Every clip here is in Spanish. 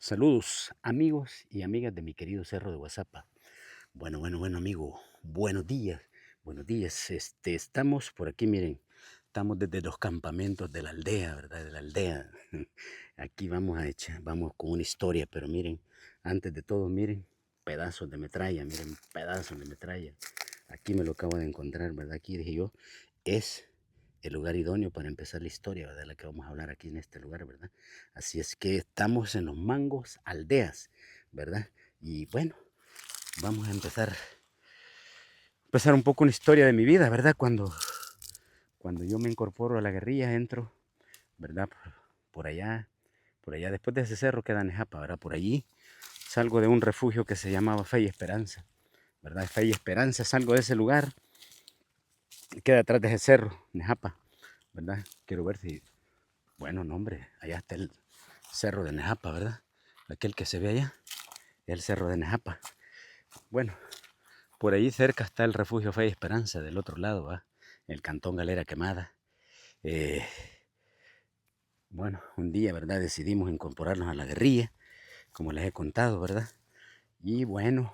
Saludos amigos y amigas de mi querido Cerro de Guazapa. Bueno amigo, buenos días, buenos días. Estamos por aquí, miren, estamos desde los campamentos de la aldea, ¿verdad? De la aldea. Aquí vamos con una historia, pero miren, antes de todo, miren, pedazos de metralla, miren, pedazos de metralla. Aquí me lo acabo de encontrar, ¿verdad? Aquí dije yo, es el lugar idóneo para empezar la historia, ¿verdad? La que vamos a hablar aquí en este lugar, ¿verdad? Así es que estamos en los Mangos Aldeas, ¿verdad? Y bueno, vamos a empezar un poco una historia de mi vida, ¿verdad? Cuando yo me incorporo a la guerrilla, entro, ¿verdad? Por allá, después de ese cerro queda Nejapa, ¿verdad? Por allí salgo de un refugio que se llamaba Fe y Esperanza, ¿verdad? Fe y Esperanza, salgo de ese lugar, queda atrás de ese cerro, Nejapa, ¿verdad? Quiero ver si, bueno, no hombre, allá está el cerro de Nejapa, ¿verdad? Aquel que se ve allá, el cerro de Nejapa. Bueno, por ahí cerca está el refugio Fe y Esperanza, del otro lado, ¿va? El cantón Galera Quemada. Eh, bueno, un día, ¿verdad? Decidimos incorporarnos a la guerrilla, como les he contado, ¿verdad? Y bueno,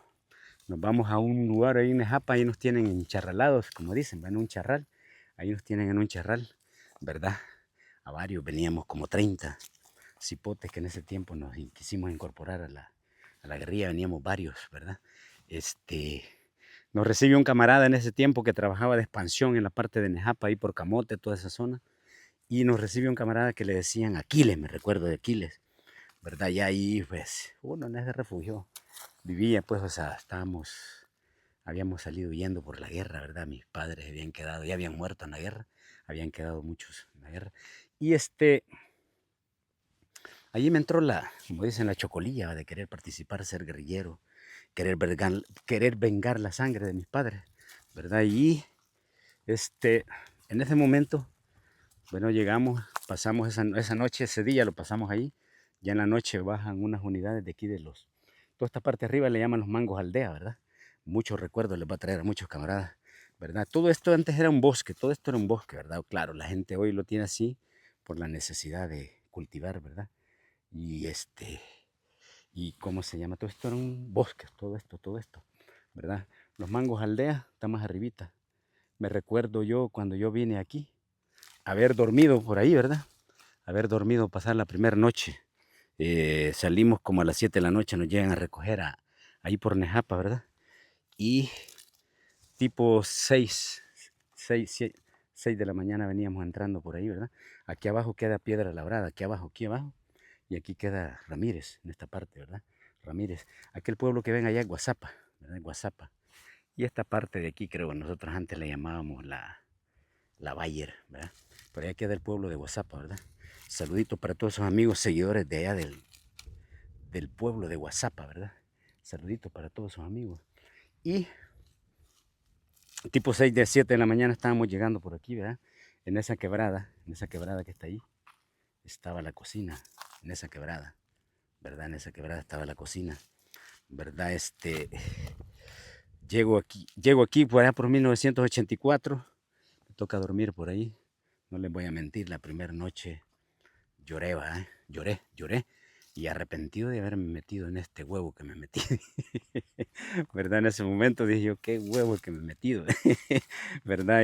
nos vamos a un lugar ahí en Nejapa, ahí nos tienen encharralados, como dicen, van en un charral. Ahí nos tienen en un charral, ¿verdad? A varios, veníamos como 30 cipotes que en ese tiempo nos quisimos incorporar a la guerrilla, veníamos varios, ¿verdad? Este, Nos recibió un camarada en ese tiempo que trabajaba de expansión en la parte de Nejapa, ahí por Camote, toda esa zona. Y nos recibió un camarada que le decían Aquiles, me recuerdo de Aquiles, ¿verdad? Y ahí, pues, uno en ese refugio vivía, pues, o sea, habíamos salido huyendo por la guerra, ¿verdad? Mis padres habían quedado, ya habían muerto en la guerra, habían quedado muchos en la guerra. Y allí me entró como dicen, la chocolilla de querer participar, ser guerrillero, querer vengar la sangre de mis padres, ¿verdad? Y este, en ese momento, bueno, llegamos, pasamos esa noche, ese día lo pasamos ahí. Ya en la noche bajan unas unidades de aquí toda esta parte de arriba le llaman los Mangos Aldea, ¿verdad? Muchos recuerdos les va a traer a muchos camaradas, ¿verdad? Todo esto antes era un bosque, todo esto era un bosque, ¿verdad? Claro, la gente hoy lo tiene así por la necesidad de cultivar, ¿verdad? Y ¿y cómo se llama? Todo esto era un bosque, todo esto, ¿verdad? Los Mangos Aldea está más arribita. Me recuerdo yo cuando yo vine aquí, haber dormido por ahí, ¿verdad? Haber dormido, pasar la primera noche. Salimos como a las 7 de la noche, nos llegan a recoger ahí por Nejapa, ¿verdad? Y tipo 6 de la mañana veníamos entrando por ahí, ¿verdad? Aquí abajo queda Piedra Labrada, aquí abajo, y aquí queda Ramírez, en esta parte, ¿verdad? Ramírez, aquel pueblo que ven allá es Guazapa, ¿verdad? Guazapa. Y esta parte de aquí, creo, nosotros antes le llamábamos la Bayer, ¿verdad? Por allá queda el pueblo de Guazapa, ¿verdad? Saludito para todos esos amigos seguidores de allá del pueblo de Guazapa, ¿verdad? Saludito para todos esos amigos. Y tipo 6 de 7 de la mañana estábamos llegando por aquí, ¿verdad? En esa quebrada que está ahí, estaba la cocina, en esa quebrada, ¿verdad? En esa quebrada estaba la cocina, ¿verdad? Llego aquí por allá por 1984, me toca dormir por ahí, no les voy a mentir, la primera noche lloré, ¿verdad? Lloré, y arrepentido de haberme metido en este huevo que me metí, ¿verdad? En ese momento dije yo, qué huevo que me he metido, ¿verdad?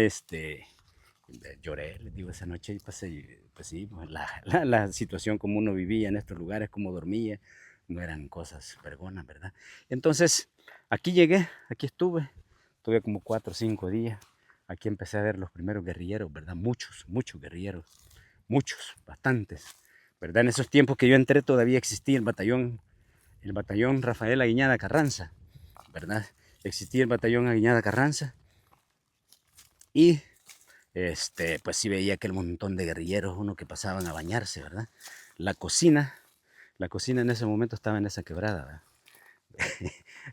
Lloré, les digo, esa noche y pasé, pues sí, pues la situación como uno vivía en estos lugares, como dormía, no eran cosas vergonas, ¿verdad? Entonces, aquí llegué, aquí estuve como 4 o 5 días, aquí empecé a ver los primeros guerrilleros, ¿verdad? Muchos guerrilleros, muchos, bastantes, ¿verdad? En esos tiempos que yo entré todavía existía el batallón Rafael Aguiñada Carranza, ¿verdad? Existía el batallón Aguiñada Carranza y pues sí veía aquel montón de guerrilleros, uno que pasaban a bañarse, ¿verdad? La cocina, la cocina en ese momento estaba en esa quebrada, ¿verdad?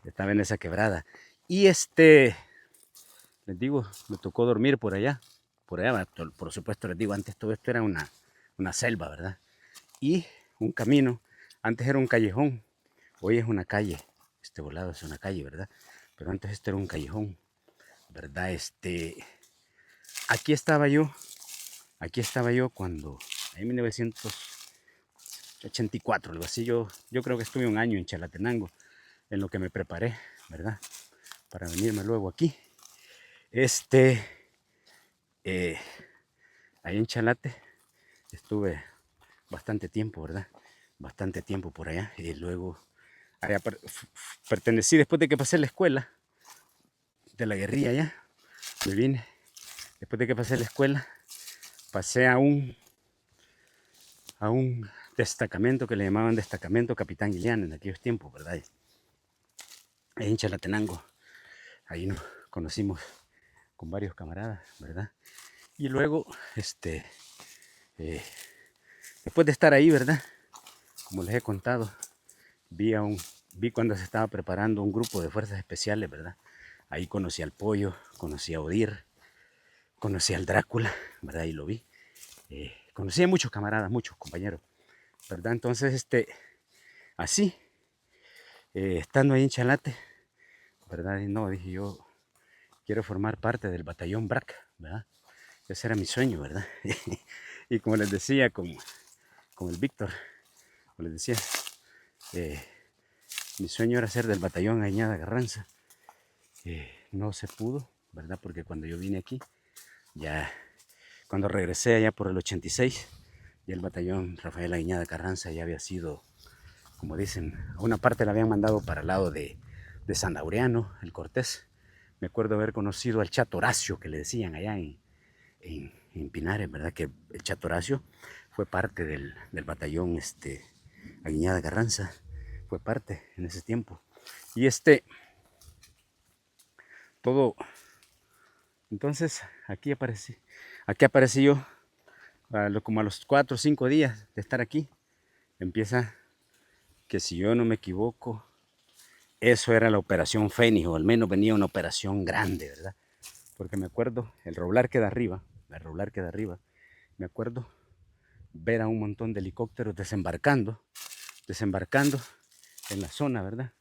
Estaba en esa quebrada. Y les digo, me tocó dormir por allá, por supuesto les digo, antes todo esto era una selva, ¿verdad? Y un camino, antes era un callejón, hoy es una calle, este volado es una calle, ¿verdad? Pero antes esto era un callejón, ¿verdad? Aquí estaba yo, aquí estaba yo cuando, en 1900, 84, algo así. Yo creo que estuve un año en Chalatenango, en lo que me preparé, ¿verdad? Para venirme luego aquí. Eh, Ahí en Chalate estuve bastante tiempo, ¿verdad? Bastante tiempo por allá. Y luego allá pertenecí después de que pasé la escuela de la guerrilla allá. Me vine. Después de que pasé la escuela, pasé a un destacamento que le llamaban Destacamento Capitán Gilián en aquellos tiempos, ¿verdad? Ahí en Chalatenango. Ahí nos conocimos con varios camaradas, ¿verdad? Y luego, eh, después de estar ahí, ¿verdad? Como les he contado, vi cuando se estaba preparando un grupo de fuerzas especiales, ¿verdad? Ahí conocí al Pollo, conocí a Odir, conocí al Drácula, ¿verdad? Y lo vi. Conocí a muchos camaradas, muchos compañeros, ¿verdad? Entonces, así, estando ahí en Chalate, ¿verdad? Y no, dije yo, quiero formar parte del batallón BRAC, ¿verdad? Ese era mi sueño, ¿verdad? Y como les decía, con el Víctor, como les decía, eh, mi sueño era ser del batallón Añada Carranza. No se pudo, ¿verdad? Porque cuando yo vine aquí, ya cuando regresé allá por el 86, ya el batallón Rafael Añada Carranza ya había sido, como dicen, a una parte la habían mandado para el lado de San Laureano, el Cortés. Me acuerdo haber conocido al Chato Horacio, que le decían allá en Pinares, ¿verdad? Que el Chato Horacio fue parte del batallón Aguiñada Carranza, fue parte en ese tiempo. Y todo, entonces aquí aparecí yo, como a los 4 o 5 días de estar aquí, empieza que si yo no me equivoco, eso era la operación Fénix, o al menos venía una operación grande, ¿verdad? Porque me acuerdo, el Roblar queda arriba, me acuerdo ver a un montón de helicópteros desembarcando en la zona, ¿verdad?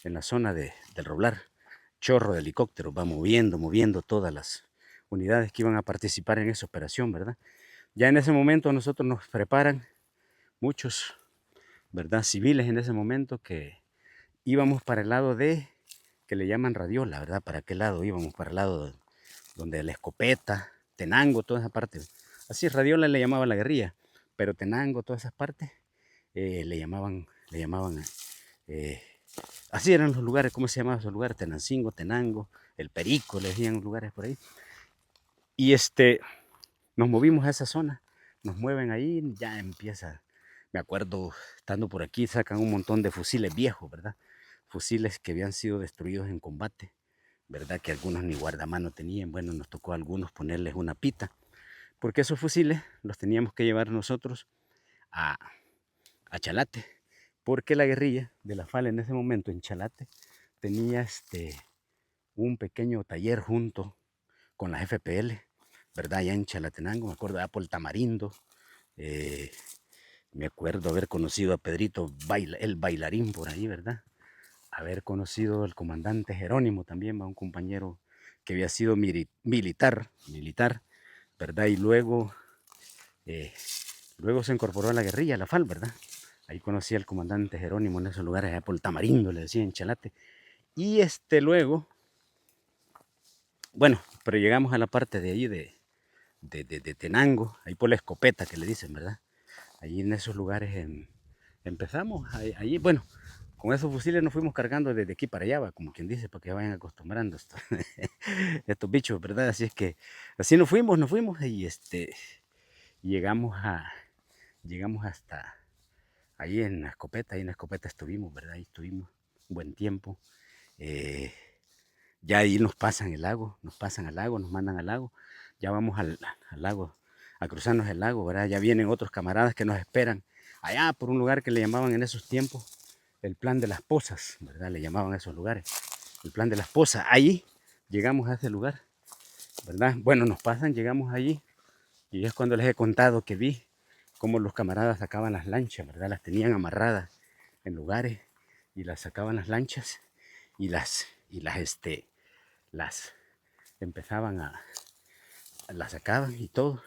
En la zona del Roblar. Chorro de helicópteros, va moviendo todas las unidades que iban a participar en esa operación, ¿verdad? Ya en ese momento nosotros nos preparan muchos, ¿verdad? Civiles en ese momento que íbamos para el lado que le llaman Radiola, ¿verdad? ¿Para qué lado íbamos? Para el lado donde la escopeta, Tenango, toda esa parte. Así Radiola le llamaba la guerrilla, pero Tenango, todas esas partes, le llamaban, eh, así eran los lugares. ¿Cómo se llamaban esos lugares? Tenancingo, Tenango, el Perico, le decían lugares por ahí. Y nos movimos a esa zona, nos mueven ahí, ya empieza, me acuerdo, estando por aquí, sacan un montón de fusiles viejos, ¿verdad? Fusiles que habían sido destruidos en combate, ¿verdad? Que algunos ni guardamano tenían. Bueno, nos tocó a algunos ponerles una pita, porque esos fusiles los teníamos que llevar nosotros a, a Chalate, porque la guerrilla de la FAL en ese momento en Chalate tenía un pequeño taller junto con las FPL, ¿verdad? Allá en Chalatenango, me acuerdo de por Tamarindo, eh, me acuerdo haber conocido a Pedrito, el bailarín por ahí, ¿verdad? Haber conocido al comandante Jerónimo también, un compañero que había sido militar, ¿verdad? Y eh, luego se incorporó a la guerrilla, a la FAL, ¿verdad? Ahí conocí al comandante Jerónimo en esos lugares, allá por Tamarindo, le decía en Chalate. Y luego, bueno, pero llegamos a la parte de ahí de Tenango, ahí por la escopeta que le dicen, ¿verdad? Allí en esos lugares empezamos, allí, bueno, con esos fusiles nos fuimos cargando desde aquí para allá, como quien dice, para que vayan acostumbrando estos bichos, ¿verdad? Así es que así nos fuimos y llegamos llegamos hasta ahí en la escopeta estuvimos, ¿verdad? Ahí estuvimos un buen tiempo. Eh, ya ahí nos pasan el lago, nos mandan al lago, ya vamos al lago, a cruzarnos el lago, ¿verdad? Ya vienen otros camaradas que nos esperan allá por un lugar que le llamaban en esos tiempos el Plan de las Pozas, ¿verdad? Le llamaban a esos lugares, el Plan de las Pozas. Ahí llegamos a ese lugar, ¿verdad? Bueno, nos pasan, llegamos allí y es cuando les he contado que vi cómo los camaradas sacaban las lanchas, ¿verdad? Las tenían amarradas en lugares y las sacaban las lanchas y las empezaban las sacaban y todo.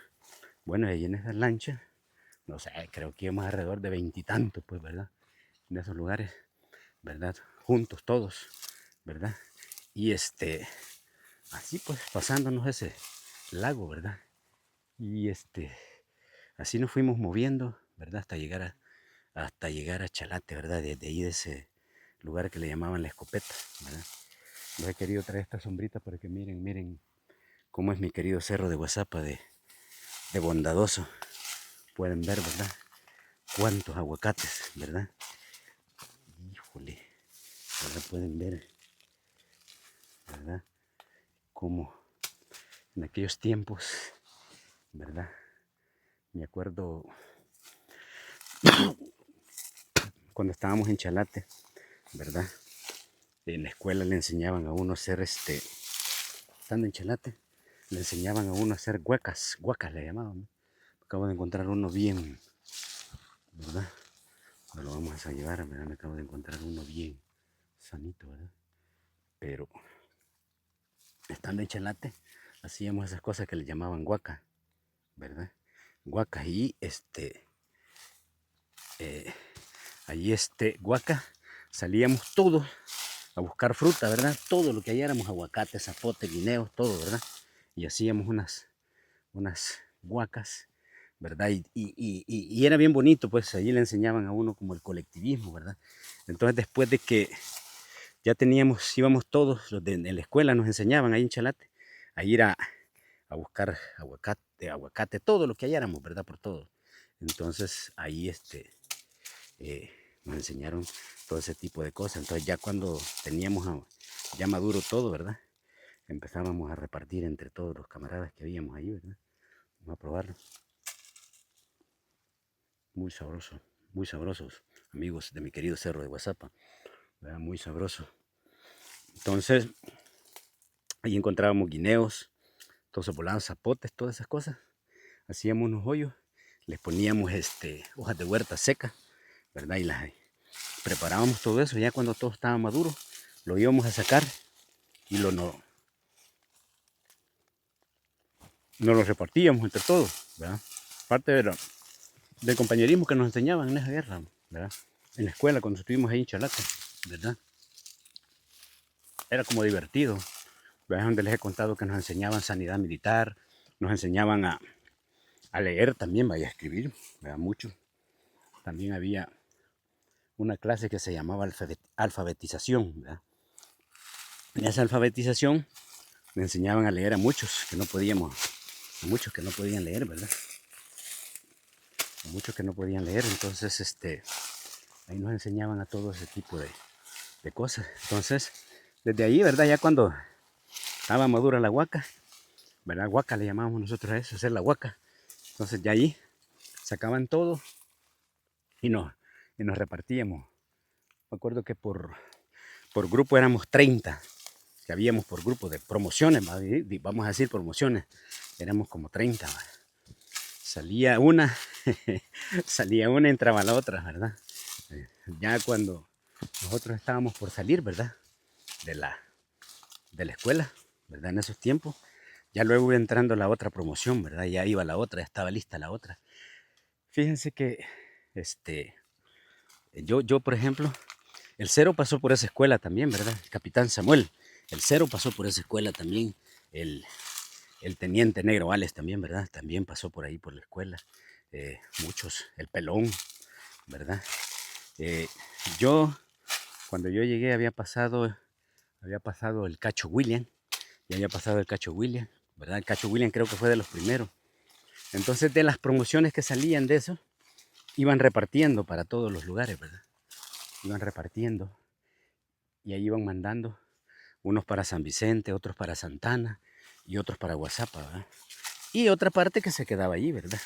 Bueno, ahí en esas lanchas no sé, creo que íbamos alrededor de veintitantos, pues, ¿verdad? En esos lugares, ¿verdad? Juntos todos, ¿verdad? Y así pues, pasándonos ese lago, ¿verdad? Y así nos fuimos moviendo, ¿verdad? Hasta llegar a Chalate, ¿verdad? Desde ahí de ese lugar que le llamaban la escopeta, ¿verdad? Les he querido traer esta sombrita para que miren cómo es mi querido cerro de Guasapa de bondadoso. Pueden ver, ¿verdad? Cuántos aguacates, ¿verdad? Híjole, ¿verdad? Pueden ver, ¿verdad? Cómo en aquellos tiempos, ¿verdad? Me acuerdo cuando estábamos en Chalate, ¿verdad? En la escuela le enseñaban a uno a hacer estando en Chalate, le enseñaban a uno a hacer huacas le llamaban, ¿no? Acabo de encontrar uno bien, ¿verdad? No lo vamos a llevar, ¿verdad? Me acabo de encontrar uno bien sanito, ¿verdad? Pero estando en Chalate, hacíamos esas cosas que le llamaban huacas, ¿verdad? Huacas y allí huaca, salíamos todos a buscar fruta, ¿verdad? Todo lo que halláramos, aguacate, zapote, guineos, todo, ¿verdad? Y hacíamos unas huacas, ¿verdad? Y era bien bonito, pues allí le enseñaban a uno como el colectivismo, ¿verdad? Entonces después de que ya íbamos todos, los de la escuela nos enseñaban ahí en Chalate, a ir a buscar aguacate, todo lo que halláramos, ¿verdad? Por todo. Entonces ahí eh, nos enseñaron todo ese tipo de cosas. Entonces ya cuando teníamos ya maduro todo, ¿verdad? Empezábamos a repartir entre todos los camaradas que habíamos ahí, ¿verdad? Vamos a probarlo. Muy sabroso, muy sabrosos, amigos de mi querido cerro de Guasapa, ¿verdad? Muy sabroso. Entonces, ahí encontrábamos guineos, todos se volaban zapotes, todas esas cosas. Hacíamos unos hoyos, les poníamos hojas de huerta seca, ¿verdad? Y las preparábamos todo eso. Ya cuando todo estaba maduro, lo íbamos a sacar y no lo repartíamos entre todos, ¿verdad? Parte del compañerismo que nos enseñaban en esa guerra, ¿verdad? En la escuela, cuando estuvimos ahí en Chalate, ¿verdad? Era como divertido. ¿Verdad? Donde les he contado que nos enseñaban sanidad militar, nos enseñaban a leer también, vaya a escribir, ¿verdad? Mucho. También había una clase que se llamaba alfabetización, ¿verdad? En esa alfabetización me enseñaban a leer a muchos que no podíamos, a muchos que no podían leer, ¿verdad? A muchos que no podían leer, entonces ahí nos enseñaban a todo ese tipo de cosas. Entonces, desde ahí, ¿verdad? Ya cuando estaba madura la huaca, ¿verdad? Huaca le llamábamos nosotros a eso, hacer la huaca. Entonces ya ahí sacaban todo y nos repartíamos. Me acuerdo que por grupo éramos 30, que habíamos por grupo de promociones, vamos a decir promociones, éramos como 30. Salía una, salía una, entraba la otra, ¿verdad? Ya cuando nosotros estábamos por salir, ¿verdad? De la escuela, ¿verdad? En esos tiempos, ya luego iba entrando la otra promoción, ¿verdad? Ya iba la otra, ya estaba lista la otra. Fíjense que yo, por ejemplo, el Cero pasó por esa escuela también, ¿verdad? El Capitán Samuel. El Cero pasó por esa escuela también. El Teniente Negro Vales también, ¿verdad? También pasó por ahí por la escuela. Muchos. El Pelón, ¿verdad? Eh, yo, cuando yo llegué, había pasado el Cacho William. Ya había pasado el Cacho William, ¿verdad? El Cacho William creo que fue de los primeros. Entonces, de las promociones que salían de eso, iban repartiendo para todos los lugares, ¿verdad? Iban repartiendo y ahí iban mandando unos para San Vicente, otros para Santana y otros para Guasapa, ¿verdad? Y otra parte que se quedaba allí, ¿verdad?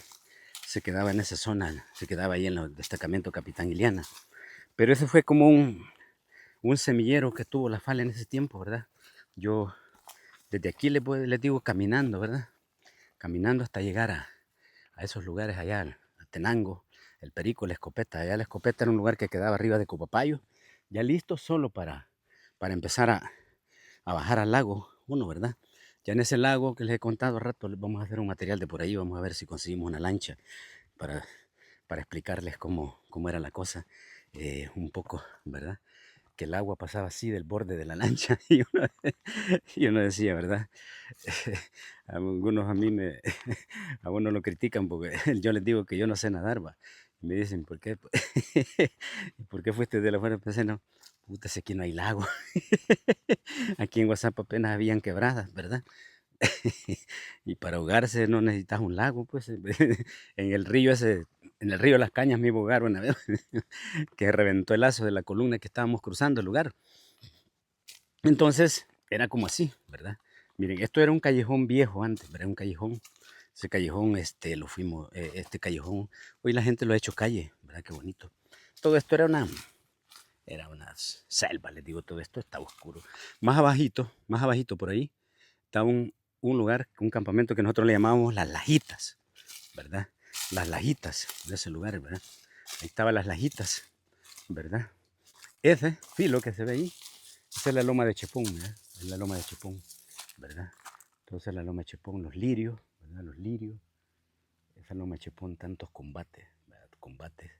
Se quedaba en esa zona, se quedaba ahí en el destacamento Capitán Iliana. Pero ese fue como un semillero que tuvo la FAL en ese tiempo, ¿verdad? Yo desde aquí les digo caminando, ¿verdad? Caminando hasta llegar a esos lugares allá, a Tenango, el Perico, la Escopeta. Allá la Escopeta era un lugar que quedaba arriba de Copapayo, ya listo solo para empezar a bajar al lago, uno, ¿verdad? Ya en ese lago que les he contado rato, vamos a hacer un material de por ahí, vamos a ver si conseguimos una lancha para, para explicarles cómo era la cosa, un poco, ¿verdad? Que el agua pasaba así del borde de la lancha y uno decía, ¿verdad? Algunos a mí a uno lo critican porque yo les digo que yo no sé nadar, va. Y me dicen, ¿por qué? ¿Por qué fuiste de la fuera? Pensé, no, puta, si aquí no hay lago. Aquí en WhatsApp apenas habían quebradas, ¿verdad? Y para ahogarse no necesitas un lago, pues. En el río ese, en el río Las Cañas me iba a ahogar una vez, que reventó el lazo de la columna que estábamos cruzando el lugar. Entonces, era como así, ¿verdad? Miren, esto era un callejón viejo antes, ¿verdad? Un callejón. Ese callejón, lo fuimos, este callejón, hoy la gente lo ha hecho calle, ¿verdad? Qué bonito. Todo esto era una selva, les digo, todo esto estaba oscuro. Más abajito por ahí, estaba un lugar, un campamento que nosotros le llamábamos Las Lajitas, ¿verdad? Las Lajitas de ese lugar, ¿verdad? Ahí estaban las Lajitas, ¿verdad? Ese filo que se ve ahí, esa es la loma de Chepón, ¿verdad? Es la loma de Chepón, ¿verdad? Entonces la loma de Chepón, los lirios, ¿verdad? Los lirios, esa loma de Chepón, tantos combates, ¿verdad? Combates.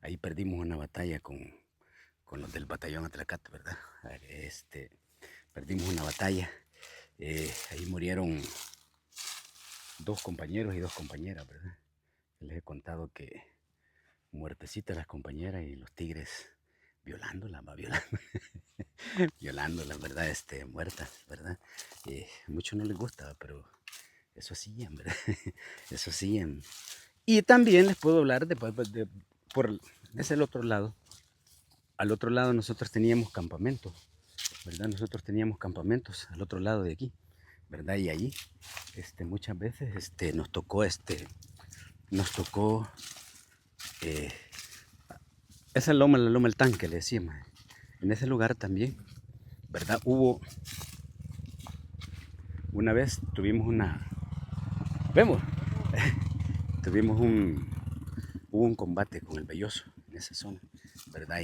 Ahí perdimos una batalla con los del batallón Atlacate, ¿verdad? Perdimos una batalla. Ahí murieron 2 compañeros y 2 compañeras, ¿verdad? Les he contado que muertecitas las compañeras y los tigres violándolas, va violando, violándolas, ¿verdad? Muertas, ¿verdad? A muchos no les gusta, pero eso hacían, ¿verdad? Eso hacían. Y también les puedo hablar por ese el otro lado. Al otro lado nosotros teníamos campamentos, ¿verdad? Nosotros teníamos campamentos al otro lado de aquí, ¿verdad? Y ahí, muchas veces, nos tocó eh, esa loma, la loma del tanque, le decíamos. En ese lugar también, ¿verdad? Una vez vemos, tuvimos hubo un combate con el Belloso en esa zona, ¿verdad?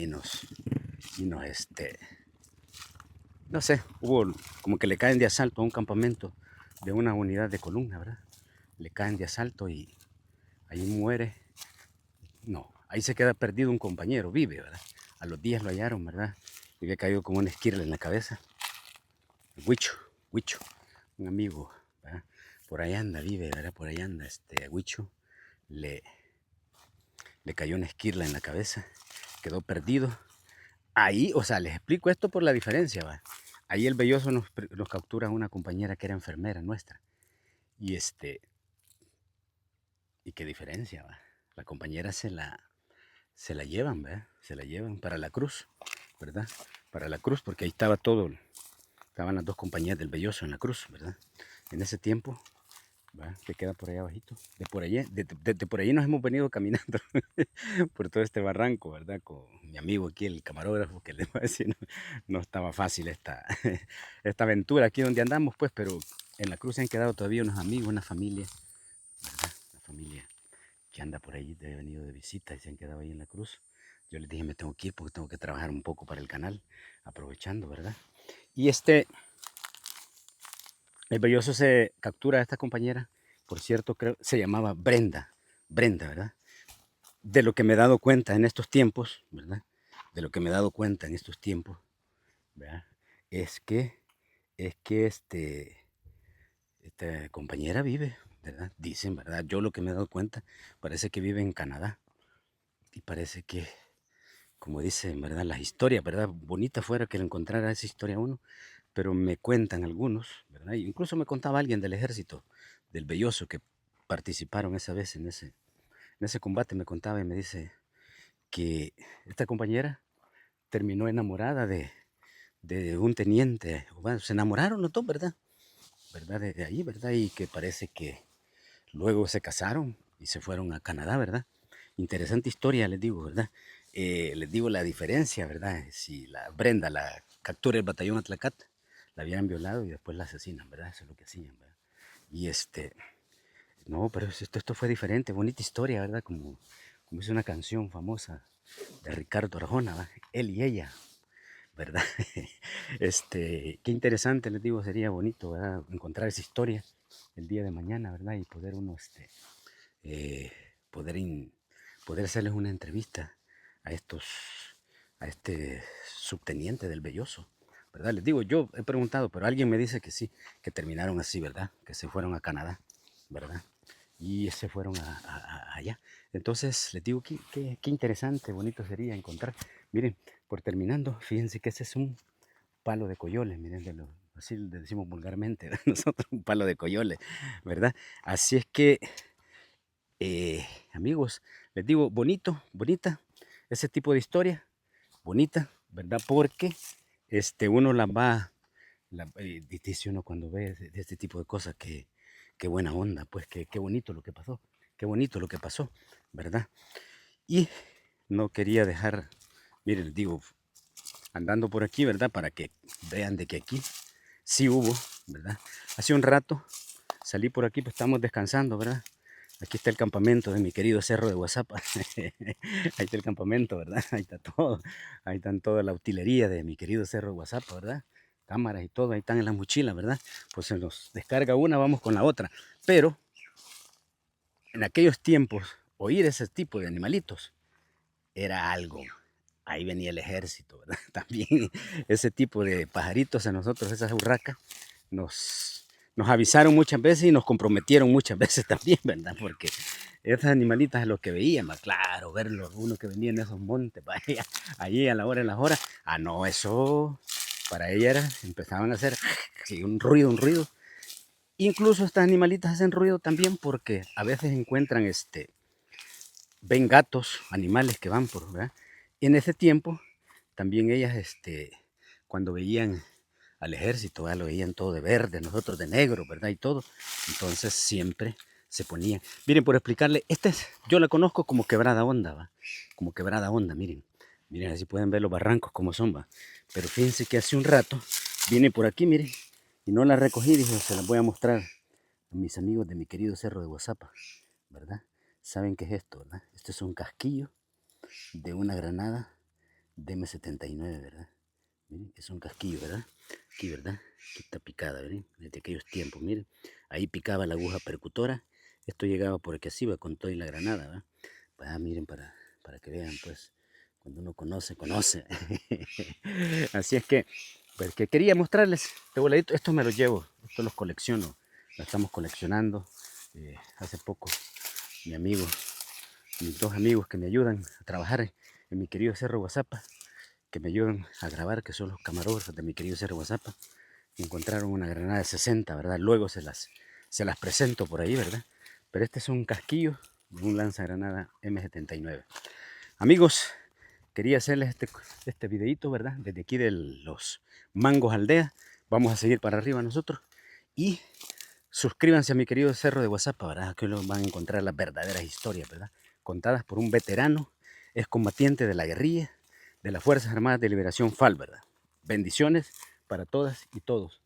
No sé, hubo como que le caen de asalto a un campamento de una unidad de columna, ¿verdad? Le caen de asalto y ahí muere. No, ahí se queda perdido un compañero, vive, ¿verdad? A los días lo hallaron, ¿verdad? Y había caído como una esquirla en la cabeza. Huicho, Huicho, un amigo, ¿verdad? Por ahí anda, vive, ¿verdad? Por ahí anda, Huicho. Le, le cayó una esquirla en la cabeza, quedó perdido. Ahí, o sea, les explico esto por la diferencia, ¿va? Ahí el Belloso nos captura a una compañera que era enfermera nuestra. Y y qué diferencia, ¿va? La compañera se la llevan, ¿verdad? Se la llevan para la cruz, ¿verdad? Para la cruz, porque ahí estaba todo, estaban las 2 compañías del Belloso en la cruz, ¿verdad? En ese tiempo, ¿va? Que queda por allá abajito. De por allí nos hemos venido caminando por todo este barranco, ¿verdad? Con mi amigo aquí, el camarógrafo, que les voy a decir, no estaba fácil esta aventura aquí donde andamos, pues, pero en la cruz se han quedado todavía unos amigos, una familia, ¿verdad? Una familia que anda por ahí, de venido de visita y se han quedado ahí en la cruz. Yo les dije, me tengo que ir porque tengo que trabajar un poco para el canal, aprovechando, ¿verdad? Y el Belloso se captura a esta compañera, por cierto, creo, se llamaba Brenda, ¿verdad? De lo que me he dado cuenta en estos tiempos, ¿verdad? De lo que me he dado cuenta en estos tiempos, ¿verdad? Es que, es que esta compañera vive, ¿verdad? Dicen, ¿verdad? Yo lo que me he dado cuenta, parece que vive en Canadá. Y parece que, como dicen, ¿verdad? Las historias, ¿verdad? Bonita fuera que le encontrara esa historia a uno, pero me cuentan algunos, ¿verdad? Y incluso me contaba alguien del ejército, del Belloso, que participaron esa vez en ese combate, me contaba y me dice que esta compañera terminó enamorada de un teniente. Bueno, se enamoraron los dos, ¿verdad? ¿Verdad? De ahí, ¿verdad? Y que parece que luego se casaron y se fueron a Canadá, ¿verdad? Interesante historia, les digo, ¿verdad? Les digo la diferencia, ¿verdad? Si la Brenda la captura el batallón Atlacat, la habían violado y después la asesinan, ¿verdad? Eso es lo que hacían, ¿verdad? Y no, pero esto fue diferente, bonita historia, ¿verdad? Como es una canción famosa de Ricardo Arjona, ¿verdad? Él y ella, ¿verdad? Qué interesante, les digo, sería bonito, ¿verdad? Encontrar esa historia el día de mañana, ¿verdad? Y poder uno, eh, poder poder hacerles una entrevista a este subteniente del Belloso, ¿verdad? Les digo, yo he preguntado, pero alguien me dice que sí, que terminaron así, ¿verdad? Que se fueron a Canadá, ¿verdad? Y se fueron allá. Entonces, les digo, qué interesante, bonito sería encontrar. Miren, por terminando, fíjense que ese es un palo de coyoles, miren, así le decimos vulgarmente, nosotros un palo de coyoles, ¿verdad? Así es que, amigos, les digo, bonita, ese tipo de historia, bonita, ¿verdad? Porque uno la va, dice uno cuando ve de este tipo de cosas, que qué buena onda, pues qué bonito lo que pasó, qué bonito lo que pasó, ¿verdad? Y no quería dejar, miren, digo, andando por aquí, ¿verdad? Para que vean de que aquí sí hubo, ¿verdad? Hace un rato salí por aquí, pues estamos descansando, ¿verdad? Aquí está el campamento de mi querido cerro de Guasapa. Ahí está el campamento, ¿verdad? Ahí está todo. Ahí están toda la utilería de mi querido cerro de Guasapa, ¿verdad? Cámaras y todo, ahí están en la mochila, ¿verdad? Pues se nos descarga una, vamos con la otra. Pero en aquellos tiempos, oír ese tipo de animalitos era algo. Ahí venía el ejército, ¿verdad? También ese tipo de pajaritos a nosotros, esas urracas, nos avisaron muchas veces y nos comprometieron muchas veces también, ¿verdad? Porque esas animalitas a los que veían, claro, verlos, uno que venía en esos montes, vaya, allí a la hora de las horas, no, eso para ella era, empezaban a hacer sí, un ruido. Incluso estas animalitas hacen ruido también porque a veces encuentran ven gatos, animales que van por, ¿verdad? Y en ese tiempo, también ellas, cuando veían al ejército, ¿verdad? Lo veían todo de verde, nosotros de negro, ¿verdad? Y todo. Entonces siempre se ponían. Miren, por explicarle, yo la conozco como Quebrada Honda, ¿va? Como Quebrada Honda, miren. Miren, así pueden ver los barrancos como son, ¿va? Pero fíjense que hace un rato vine por aquí, miren, y no la recogí, dije, se las voy a mostrar a mis amigos de mi querido cerro de Guasapa, ¿verdad? ¿Saben qué es esto, verdad? Esto es un casquillo de una granada de M79, ¿verdad? Miren, es un casquillo, ¿verdad? Aquí, ¿verdad? Aquí está picada, ¿verdad? Desde aquellos tiempos, miren. Ahí picaba la aguja percutora. Esto llegaba por aquí así, va con todo y la granada, ¿verdad? Miren, para que vean, pues, cuando uno conoce, conoce. Así es que, pues, que quería mostrarles este voladito. Esto me lo llevo, esto los colecciono. Lo estamos coleccionando. Hace poco, mi amigo, mis dos amigos que me ayudan a trabajar en mi querido Cerro Guasapa, que me ayudan a grabar, que son los camarógrafos de mi querido Cerro Guasapa, encontraron una granada de 60, ¿verdad? Luego se las presento por ahí, ¿verdad? Pero este es un casquillo de un lanzagranada M79. Amigos, quería hacerles este videito, ¿verdad? Desde aquí de los Mangos Aldea. Vamos a seguir para arriba nosotros. Y suscríbanse a mi querido Cerro de Guasapa, ¿verdad? Aquí van a encontrar las verdaderas historias, ¿verdad? Contadas por un veterano, excombatiente de la guerrilla, de las Fuerzas Armadas de Liberación FAL, ¿verdad? Bendiciones para todas y todos.